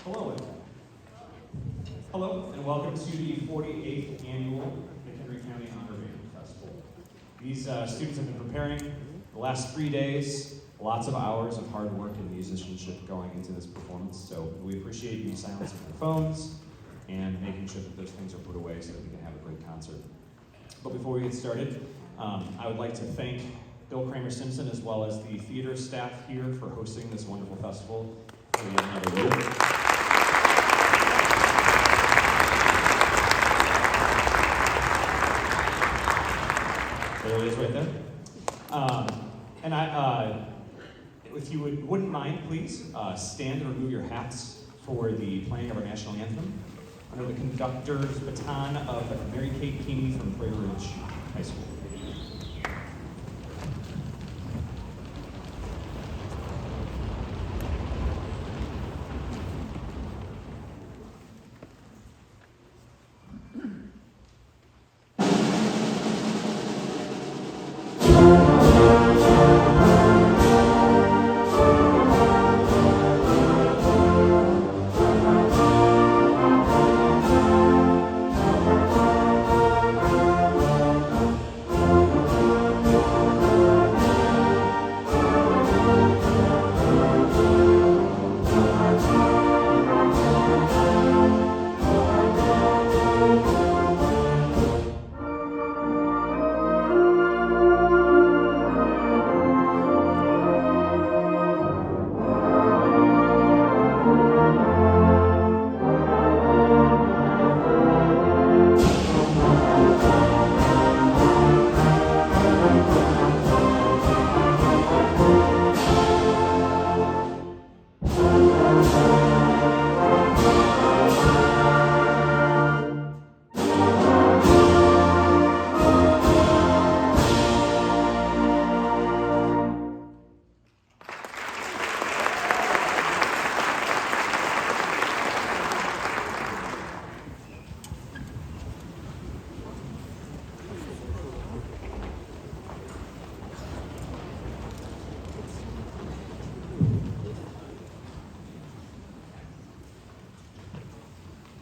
Hello, hello, and welcome to the 48th Annual McHenry County Honor Band Festival. These students have been preparing the last 3 days, lots of hours of hard work and musicianship going into this performance, so we appreciate you silencing your phones and making sure that those things are put away so that we can have a great concert. But before we get started, I would like to thank Bill Kramer-Simpson as well as the theater staff here for hosting this wonderful festival for yet another year. There it is right there. If you wouldn't mind, please stand and remove your hats for the playing of our national anthem under the conductor's baton of Mary Kate Keeney from Prairie Ridge High School.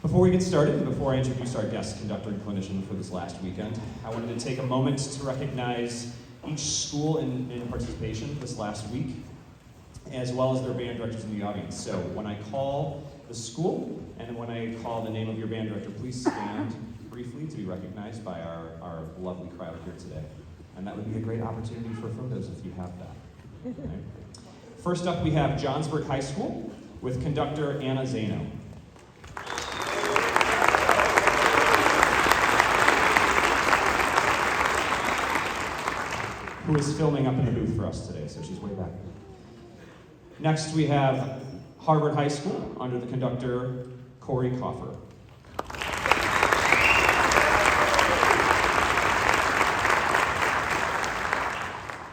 Before we get started, and before I introduce our guest conductor and clinician for this last weekend, I wanted to take a moment to recognize each school in participation this last week, as well as their band directors in the audience. So when I call the school, and when I call the name of your band director, please stand briefly to be recognized by our lovely crowd here today. And that would be a great opportunity for photos if you have that. Okay. First up, we have Johnsburg High School with conductor Anna Zano. Who is filming up in the booth for us today, so she's way back. Next, we have Harvard High School under the conductor Corey Coffer.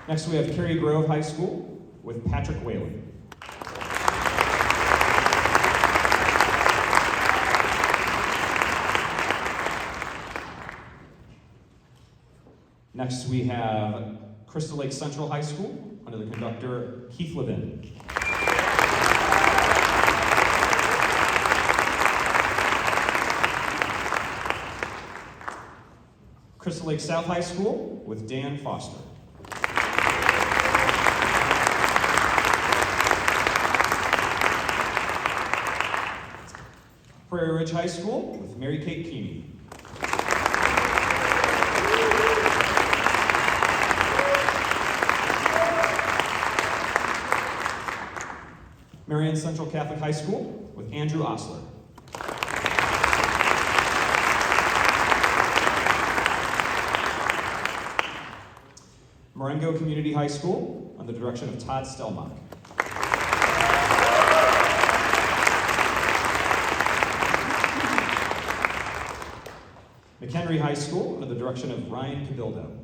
Next, we have Cary Grove High School with Patrick Whalen. Next, we have Crystal Lake Central High School under the conductor Keith Levin. Crystal Lake South High School with Dan Foster. Prairie Ridge High School with Mary Kate Keeney. Marion Central Catholic High School with Andrew Osler. Marengo Community High School under the direction of Todd Stelmach. McHenry High School under the direction of Ryan Cabildo.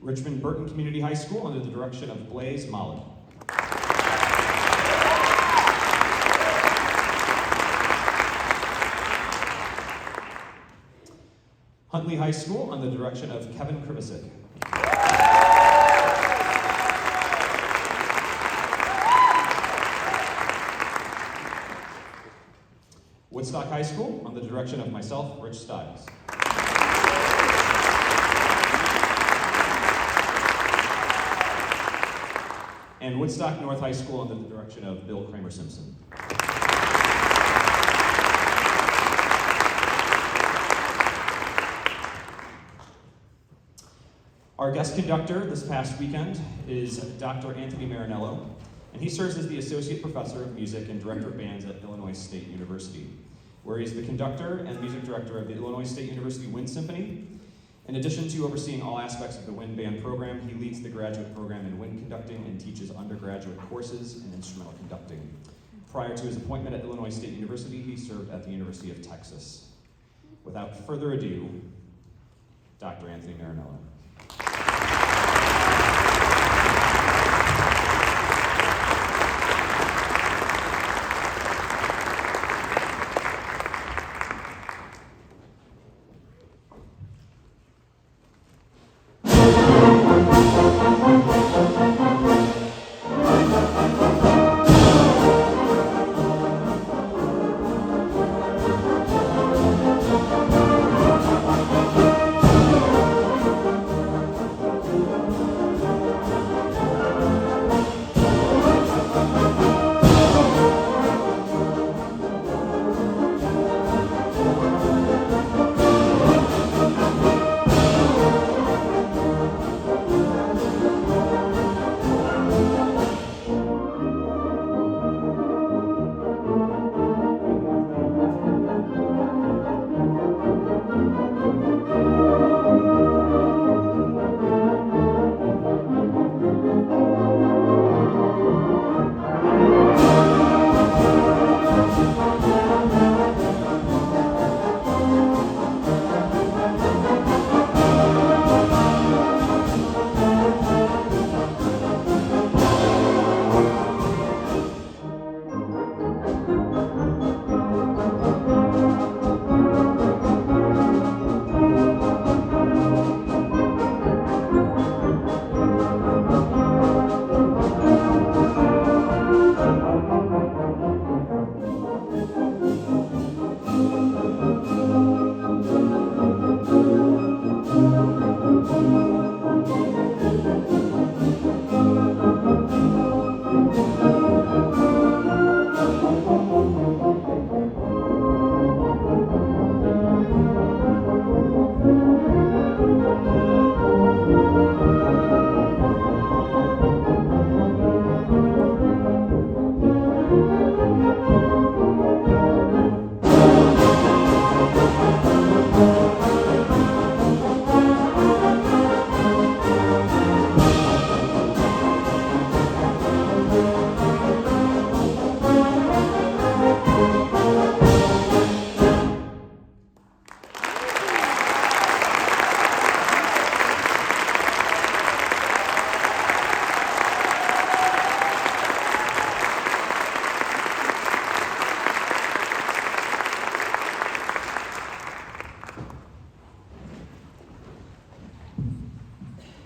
Richmond Burton Community High School under the direction of Blaze Molly. Huntley High School under the direction of Kevin Krivicic. Woodstock High School, under the direction of myself, Rich Stiles. And Woodstock North High School, under the direction of Bill Kramer-Simpson. Our guest conductor this past weekend is Dr. Anthony Marinello, and he serves as the Associate Professor of Music and Director of Bands at Illinois State University, where he's the conductor and music director of the Illinois State University Wind Symphony. In addition to overseeing all aspects of the wind band program, he leads the graduate program in wind conducting and teaches undergraduate courses in instrumental conducting. Prior to his appointment at Illinois State University, he served at the University of Texas. Without further ado, Dr. Anthony Marinello.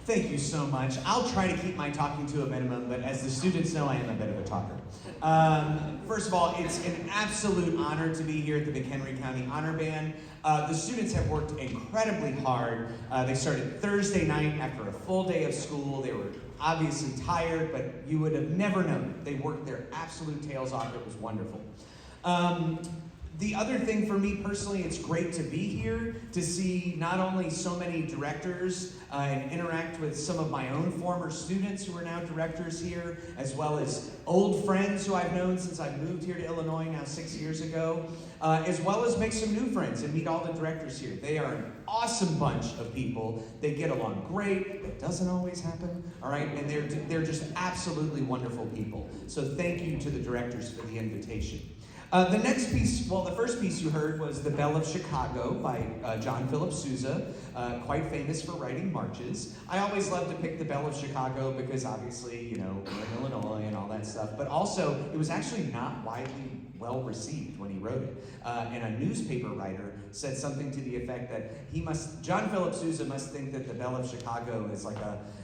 Thank you so much. I'll try to keep my talking to a minimum, but as the students know, I am a bit of a talker. First of all, it's an absolute honor to be here at the McHenry County Honor Band. The students have worked incredibly hard. They started Thursday night after a full day of school. They were obviously tired, but you would have never known. They worked their absolute tails off. It was wonderful. The other thing for me personally, it's great to be here to see not only so many directors and interact with some of my own former students who are now directors here, as well as old friends who I've known since I moved here to Illinois now 6 years ago, as well as make some new friends and meet all the directors here. They are an awesome bunch of people. They get along great. That doesn't always happen, all right? And they're just absolutely wonderful people. So thank you to the directors for the invitation. The next piece, well, the first piece you heard was The Belle of Chicago by John Philip Sousa, quite famous for writing marches. I always love to pick The Belle of Chicago because obviously, you know, we're in Illinois and all that stuff, but also it was actually not widely well received when he wrote it. And a newspaper writer said something to the effect that John Philip Sousa must think that The Belle of Chicago is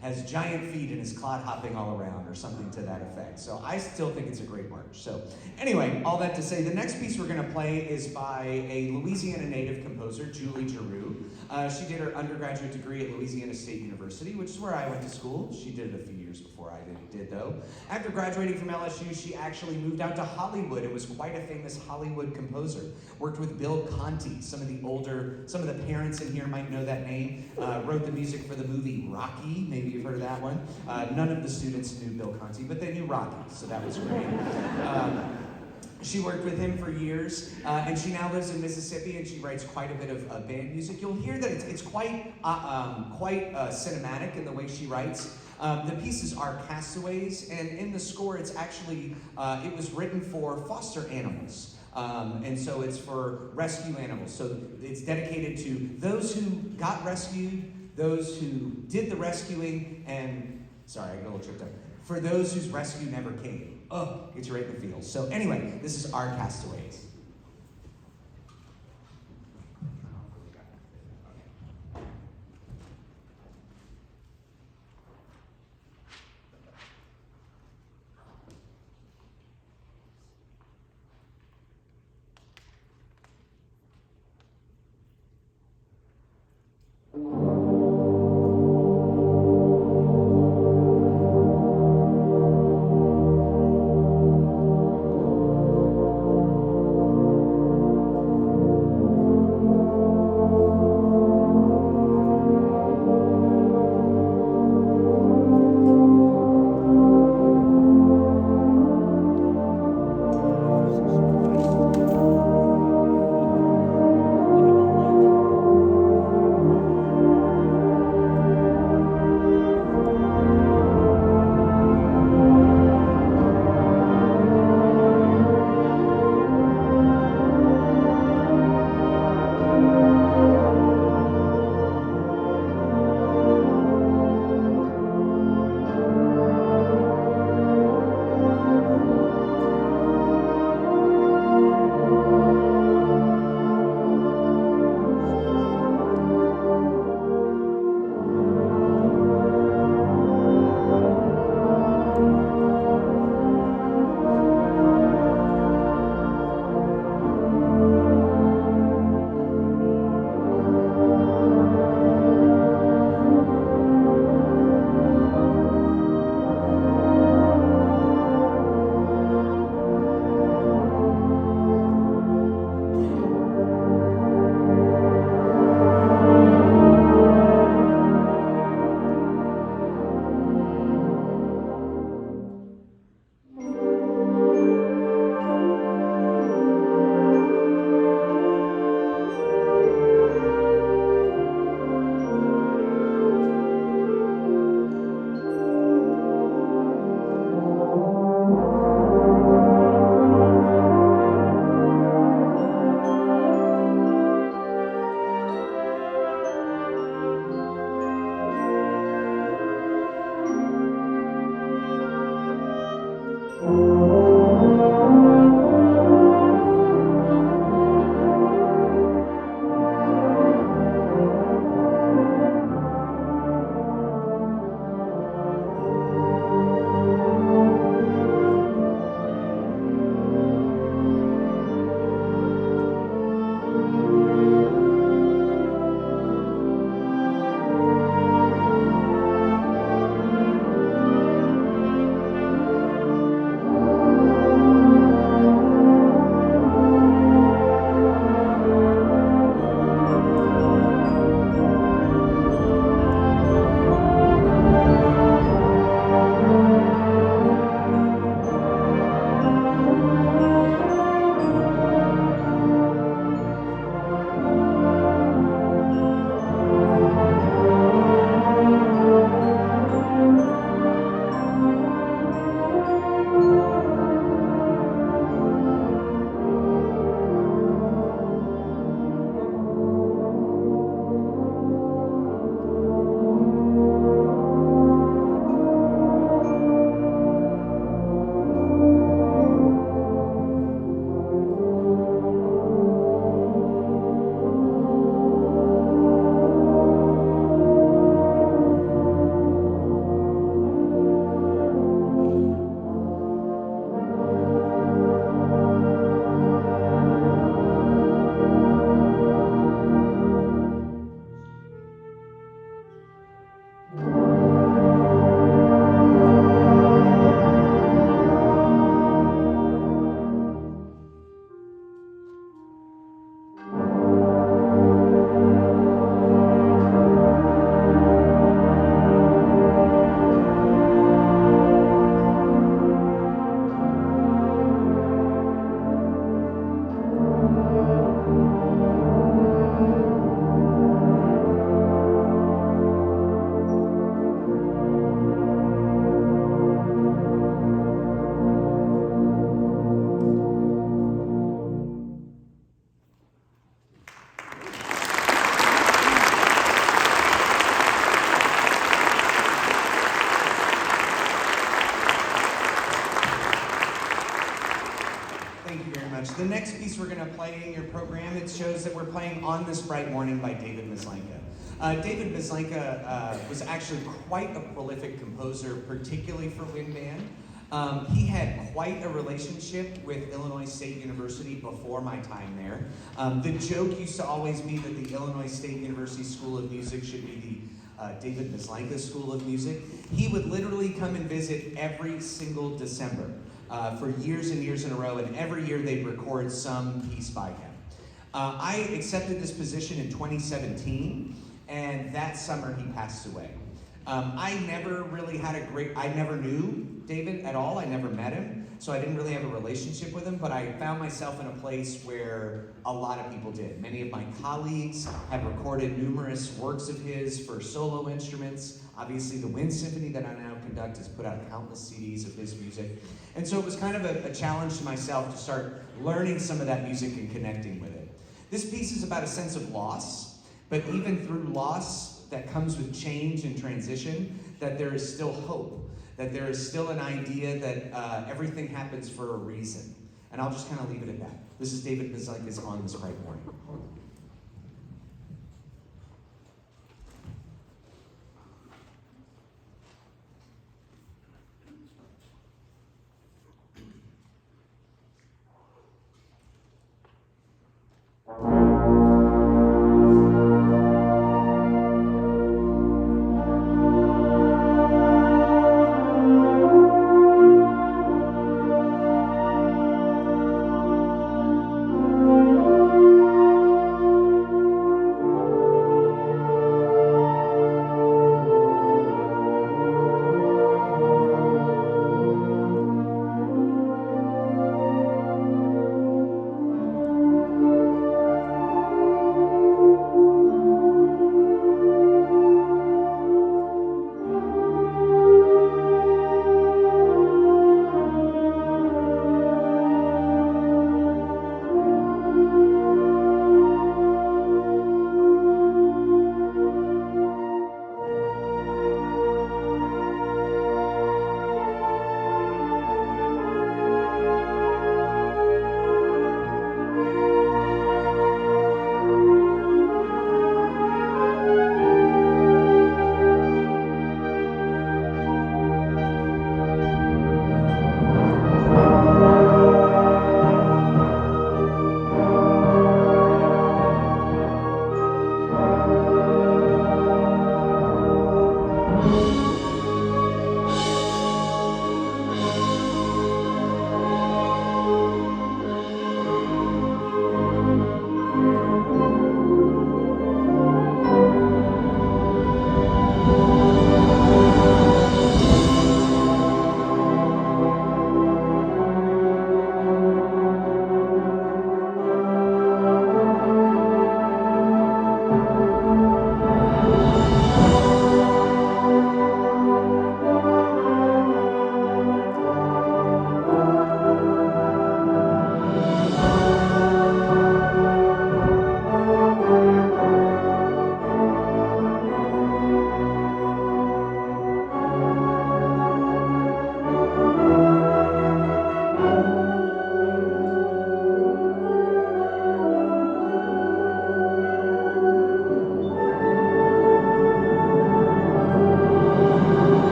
has giant feet and is clod hopping all around or something to that effect. So I still think it's a great march. So anyway, all that to say, the next piece we're gonna play is by a Louisiana native composer, Julie Giroux. She did her undergraduate degree at Louisiana State University, which is where I went to school. She did it a few years before I did though. After graduating from LSU, she actually moved out to Hollywood and was quite a famous Hollywood composer. Worked with Bill Conti. Some of the parents in here might know that name. Wrote the music for the movie Rocky. Maybe you've heard of that one. None of the students knew Bill Conti, but they knew Rocky, so that was great. She worked with him for years, and she now lives in Mississippi, and she writes quite a bit of band music. You'll hear that it's quite cinematic in the way she writes. The pieces are castaways, and in the score, it's actually, it was written for foster animals. And so it's for rescue animals. So it's dedicated to those who got rescued, those who did the rescuing, and, sorry, I got a little tripped up, for those whose rescue never came. Oh, gets you right in the feels. So anyway, this is Our Castaways. the next piece we're going to play in your program, it shows that we're playing On This Bright Morning by David Maslanka. David Maslanka was actually quite a prolific composer, particularly for wind band. He had quite a relationship with Illinois State University before my time there. The joke used to always be that the Illinois State University School of Music should be the David Maslanka School of Music. He would literally come and visit every single December for years and years in a row, and every year they'd record some piece by him. I accepted this position in 2017, and that summer he passed away. I never really had I never knew David at all. I never met him, so I didn't really have a relationship with him, but I found myself in a place where a lot of people did. Many of my colleagues have recorded numerous works of his for solo instruments. Obviously, the Wind Symphony that I now conduct has put out countless CDs of his music. And so it was kind of a challenge to myself to start learning some of that music and connecting with it. This piece is about a sense of loss, but even through loss that comes with change and transition, that there is still hope. That there is still an idea that everything happens for a reason. And I'll just kind of leave it at that. This is David Maslanka's On This Bright Morning.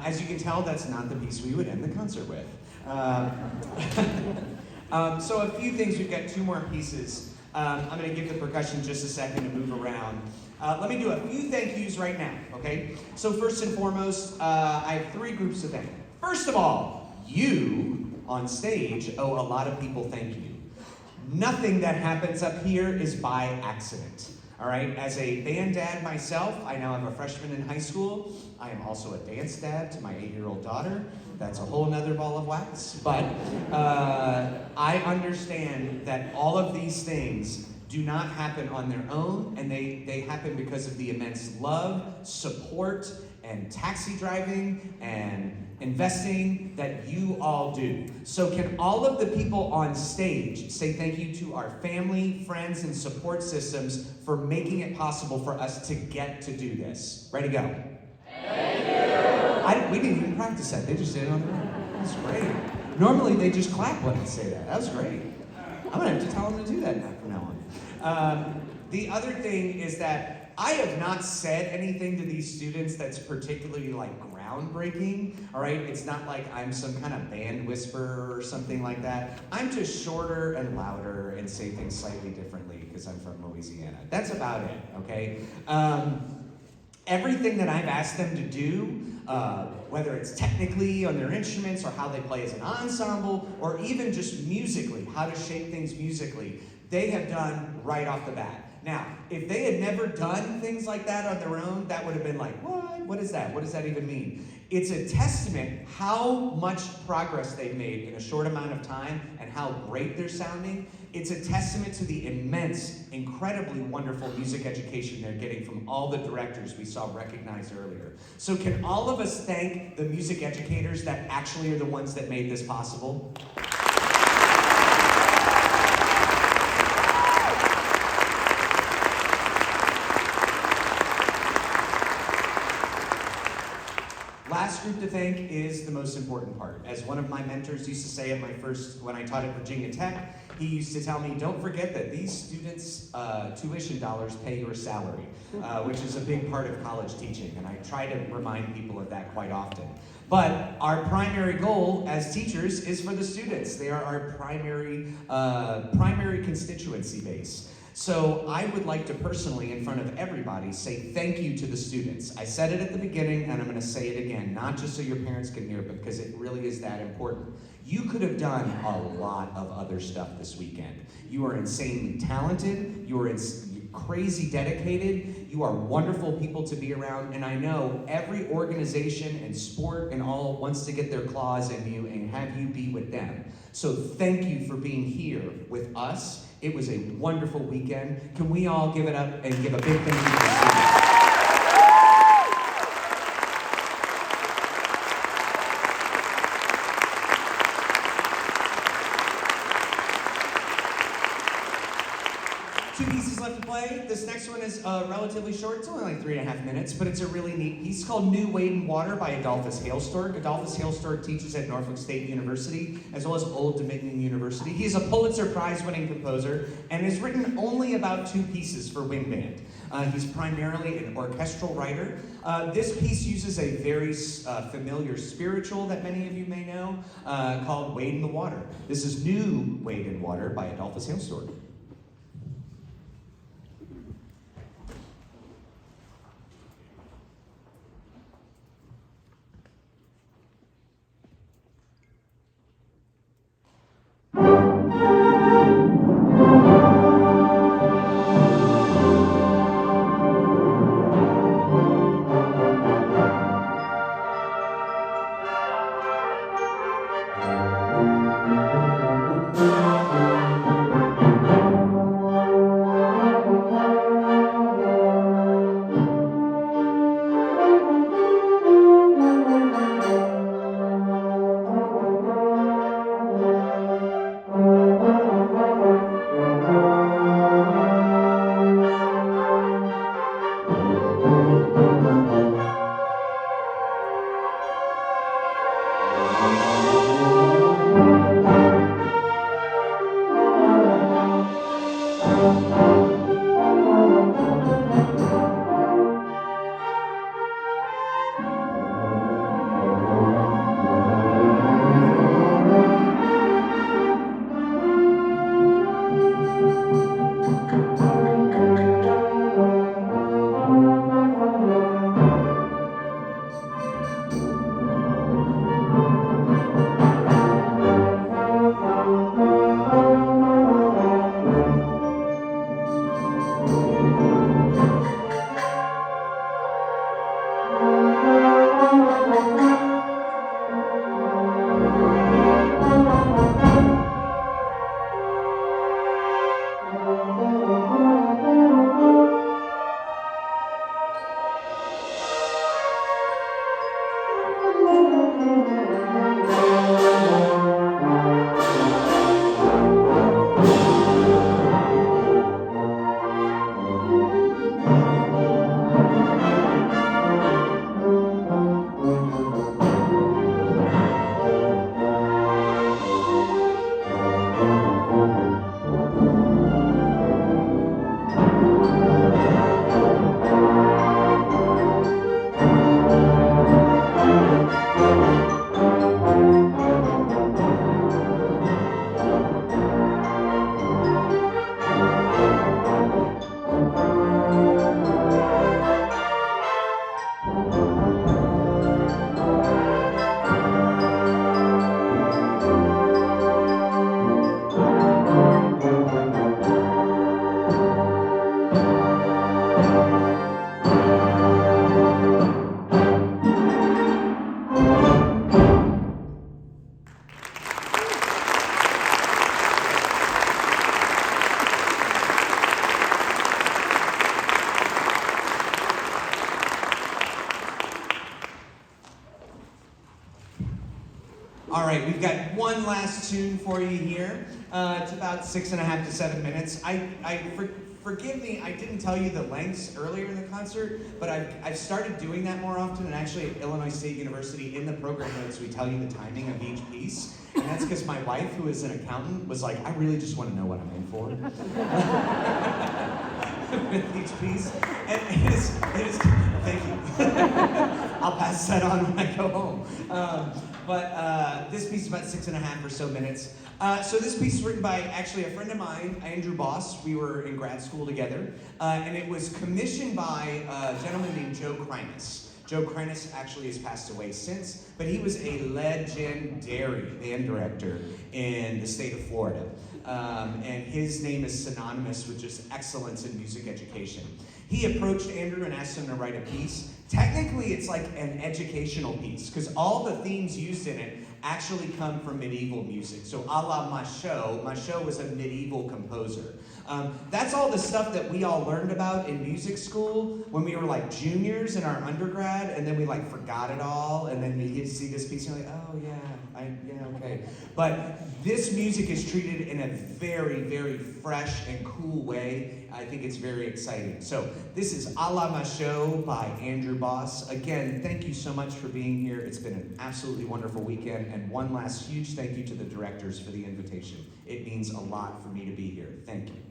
As you can tell, that's not the piece we would end the concert with. So a few things, we've got 2 more pieces. I'm going to give the percussion just a second to move around. Let me do a few thank yous right now, okay? So first and foremost, I have 3 groups to thank. First of all, you on stage owe a lot of people thank you. Nothing that happens up here is by accident. All right, as a band dad myself, I now have a freshman in high school. I am also a dance dad to my 8-year-old daughter. That's a whole nother ball of wax. But I understand that all of these things do not happen on their own, and they happen because of the immense love, support, and taxi driving, and investing that you all do. So can all of the people on stage say thank you to our family, friends, and support systems for making it possible for us to get to do this? Ready, go. Thank you. We didn't even practice that. They just did it on their own. That's great. Normally they just clap when I say that. That was great. I'm gonna have to tell them to do that from now on. The other thing is that I have not said anything to these students that's particularly groundbreaking, all right? It's not like I'm some kind of band whisperer or something like that. I'm just shorter and louder and say things slightly differently because I'm from Louisiana. That's about it, okay? Everything that I've asked them to do, whether it's technically on their instruments or how they play as an ensemble, or even just musically, how to shape things musically, they have done right off the bat. Now, if they had never done things like that on their own, that would have been like, what? What is that? What does that even mean? It's a testament how much progress they've made in a short amount of time and how great they're sounding. It's a testament to the immense, incredibly wonderful music education they're getting from all the directors we saw recognized earlier. So can all of us thank the music educators that actually are the ones that made this possible? Last group to thank is the most important part. As one of my mentors used to say when I taught at Virginia Tech, he used to tell me, don't forget that these students' tuition dollars pay your salary, which is a big part of college teaching, and I try to remind people of that quite often. But our primary goal as teachers is for the students. They are our primary constituency base. So I would like to personally, in front of everybody, say thank you to the students. I said it at the beginning, and I'm going to say it again, not just so your parents can hear it, but because it really is that important. You could have done a lot of other stuff this weekend. You are insanely talented. You are crazy dedicated. You are wonderful people to be around, and I know every organization and sport and all wants to get their claws in you and have you be with them. So thank you for being here with us. It was a wonderful weekend. Can we all give it up and give a big thank you to the students? Two pieces left to play. This next one is relatively short. It's only like 3.5 minutes, but it's a really neat piece called New Wade in Water by Adolphus Hailstock. Adolphus Hailstock teaches at Norfolk State University, as well as Old Dominion University. He's a Pulitzer Prize-winning composer and has written only about 2 pieces for wind band. He's primarily an orchestral writer. This piece uses a very familiar spiritual that many of you may know called Wade in the Water. This is New Wade in Water by Adolphus Hailstock. right, we've got one last tune for you here. It's about 6.5 to 7 minutes. Forgive me, I didn't tell you the lengths earlier in the concert, but I've started doing that more often, and actually at Illinois State University, in the program notes, we tell you the timing of each piece. And that's because my wife, who is an accountant, was like, I really just want to know what I'm in for. With each piece. And it is thank you. I'll pass that on when I go home. But this piece is about 6.5 or so minutes. So this piece is written by actually a friend of mine, Andrew Boss. We were in grad school together. And it was commissioned by a gentleman named Joe Kreines. Joe Kreines actually has passed away since, but he was a legendary band director in the state of Florida. And his name is synonymous with just excellence in music education. He approached Andrew and asked him to write a piece. Technically, it's like an educational piece, because all the themes used in it actually come from medieval music. So a la Machaut. Machaut was a medieval composer. That's all the stuff that we all learned about in music school when we were like juniors in our undergrad, and then we like forgot it all, and then you see this piece and you're like, oh yeah, okay. But this music is treated in a very, very fresh and cool way. I think it's very exciting. So this is A la Machaut by Andrew Boss. Again, thank you so much for being here. It's been an absolutely wonderful weekend. And one last huge thank you to the directors for the invitation. It means a lot for me to be here. Thank you.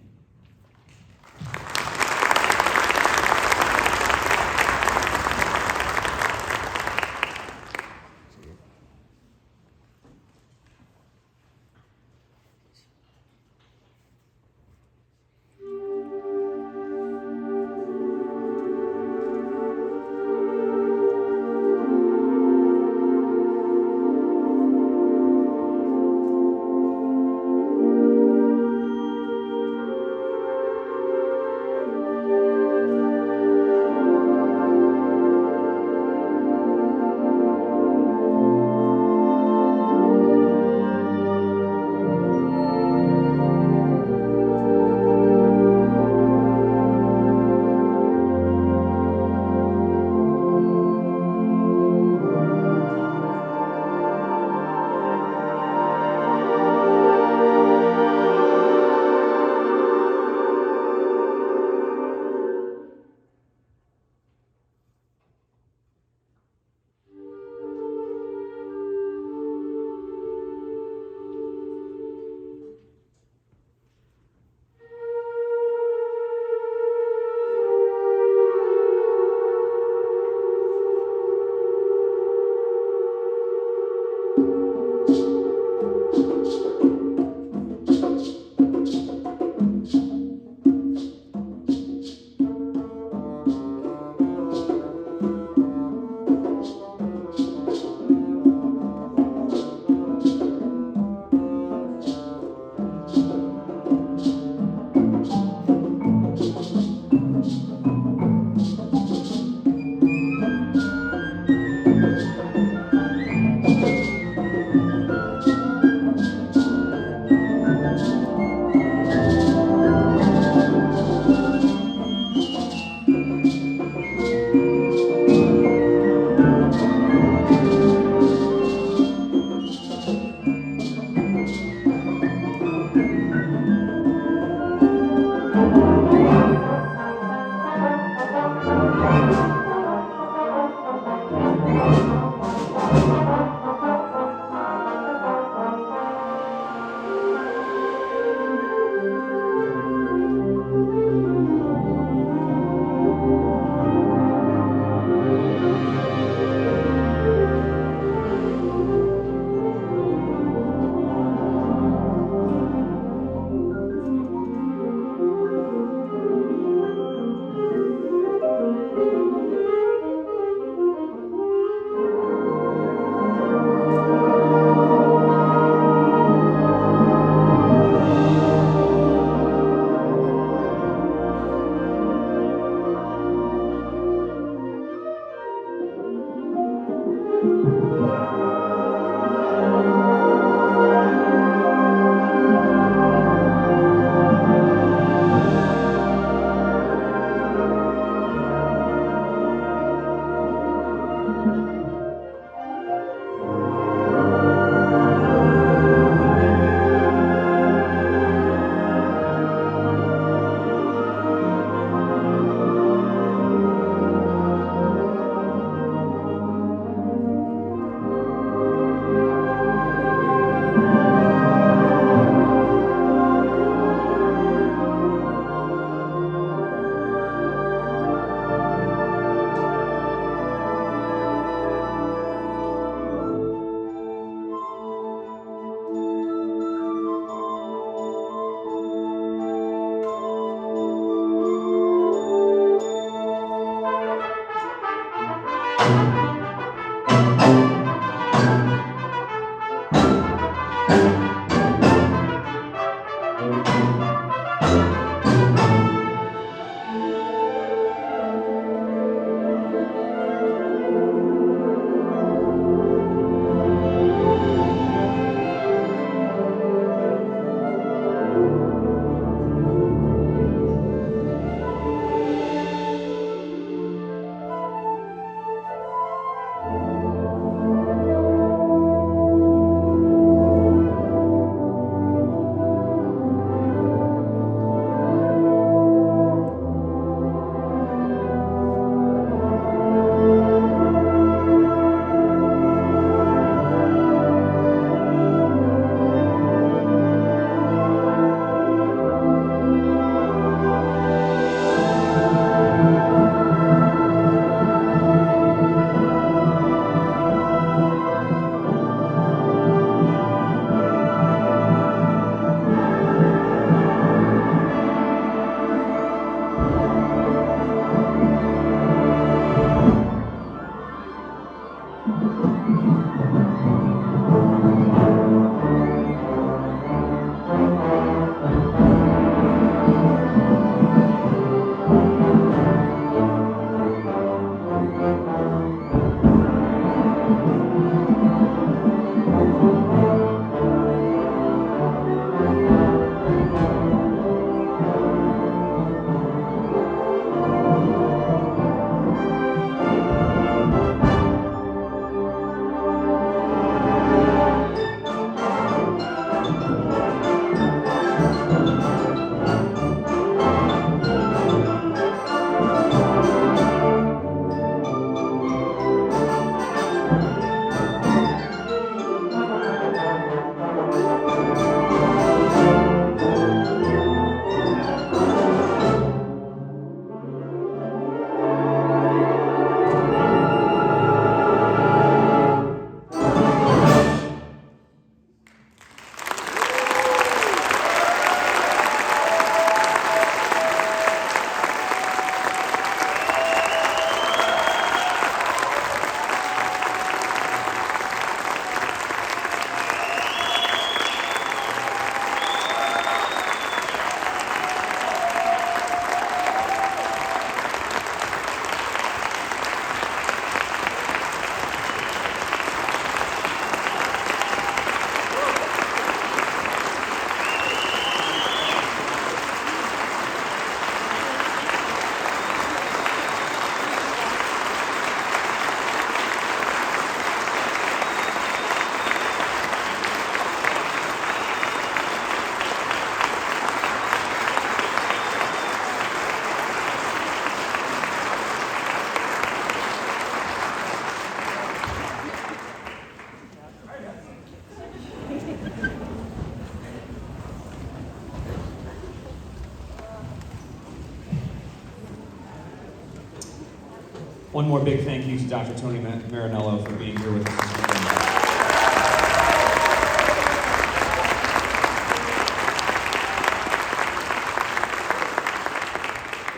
One more big thank you to Dr. Tony Marinello for being here with us this weekend.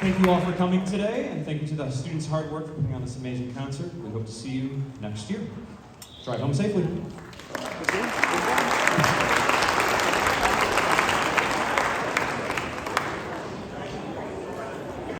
Thank you all for coming today, and thank you to the students' hard work for putting on this amazing concert. We hope to see you next year. Drive home safely.